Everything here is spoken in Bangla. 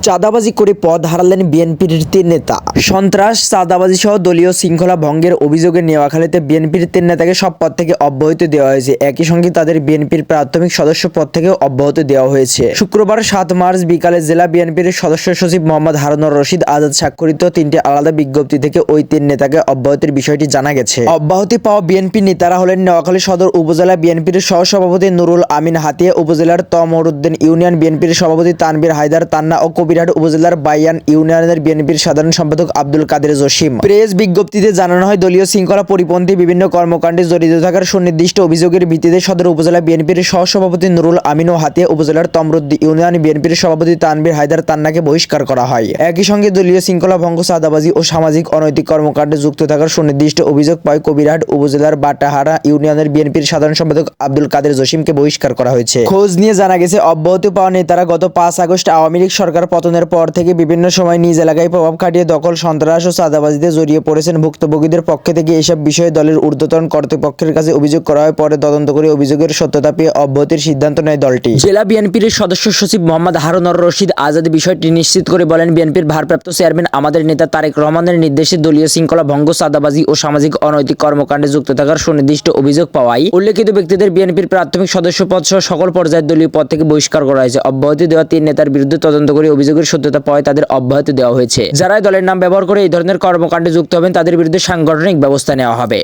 চাঁদাবাজি করে পদ হারালেন বিএনপির ৩ নেতা। সন্ত্রাস, চাঁদাবাজি সহ দলীয় শৃঙ্খলা ভঙ্গের অভিযোগে নোয়াখালীতে বিএনপির ৩ নেতাকে সব পদ থেকে অব্যাহতি দেওয়া হয়েছে। একই সঙ্গে তাদের বিএনপির প্রাথমিক সদস্য পদ থেকেও অব্যাহতি দেওয়া হয়েছে। শুক্রবার ৭ মার্চ বিকালে জেলা বিএনপির সদস্য সচিব মোহাম্মদ হারুনুর রশিদ আজাদ স্বাক্ষরিত ৩টি আলাদা বিজ্ঞপ্তি থেকে ওই ৩ নেতাকে অব্যাহতির বিষয়টি জানা গেছে। অব্যাহতি পাওয়া বিএনপি নেতারা হলেন নোয়াখালী সদর উপজেলা বিএনপির সহসভাপতি নুরুল আমিন হাতিয়া, উপজেলার তমরউদ্দিন ইউনিয়ন বিএনপির সভাপতি তানভীর হায়দার তান্না ও কবিরহাট উপজেলার বাইয়ান ইউনিয়নের বিএনপির সাধারণ সম্পাদক আব্দুল কাদের জসিম। প্রেস বিজ্ঞপ্তিতে জানানো হয়, দলীয় শৃঙ্খলা পরিপন্থী বিভিন্ন কর্মকাণ্ডে জড়িত থাকার সুনির্দিষ্ট অভিযোগের ভিত্তিতে সদর উপজেলা বিএনপির সহসভাপতি নুরুল আমিন ও হাতিয়া, উপজেলার তমরউদ্দিন ইউনিয়ন বিএনপির সভাপতি তানভীর হায়দার তান্নাকে বহিষ্কার করা হয়। একই সঙ্গে দলীয় শৃঙ্খলা ভঙ্গ, চাঁদাবাজি ও সামাজিক অনৈতিক কর্মকাণ্ডে যুক্ত থাকার সুনির্দিষ্ট অভিযোগ পায় কবিরহাট উপজেলার বাটাহারা ইউনিয়নের বিএনপির সাধারণ সম্পাদক আব্দুল কাদের জসিমকে বহিষ্কার করা হয়েছে। খোঁজ নিয়ে জানা গেছে, অব্যাহতি পাওয়া নেতারা গত ৫ আগস্ট আওয়ামী লীগ সরকার পতনের পর থেকে বিভিন্ন সময় নিজ এলাকায় প্রভাব খাটিয়ে দখল, সন্ত্রাস ও চাঁদাবাজিতে জড়িয়ে পড়েছেন। ভুক্তভোগীদের পক্ষ থেকে এসব বিষয়ে দলের ঊর্ধ্বতন কর্তৃপক্ষের কাছে অভিযোগ করা হয়। পরে তদন্ত করে অভিযোগের সত্যতা পেয়ে অব্যাহতির সিদ্ধান্ত নেয় দলটি। জেলা বিএনপির সদস্য সচিব মোহাম্মদ হারুনুর রশিদ আজাদ বিষয়টি নিশ্চিত করে বলেন, বিএনপির ভারপ্রাপ্ত চেয়ারম্যান আমাদের নেতা তারেক রহমানের নির্দেশে দলীয় শৃঙ্খলা ভঙ্গ, চাঁদাবাজি ও সামাজিক অনৈতিক কর্মকাণ্ডে যুক্ত থাকার সুনির্দিষ্ট অভিযোগ পাওয়ায় উল্লেখিত ব্যক্তিদের বিএনপির প্রাথমিক সদস্য পদ সহ সকল পর্যায়ের দলীয় পদ থেকে বহিষ্কার করা হয়েছে। অব্যাহতি দেওয়া ৩ নেতার বিরুদ্ধে তদন্ত করে অভিযোগের সত্যতা পাওয়ায় তাদের অব্যাহতি দেওয়া হয়েছে। যারা দলের নাম ব্যবহার করে এই ধরনের কর্মকাণ্ডে যুক্ত হবেন তাদের বিরুদ্ধে সাংগঠনিক ব্যবস্থা নেওয়া হবে।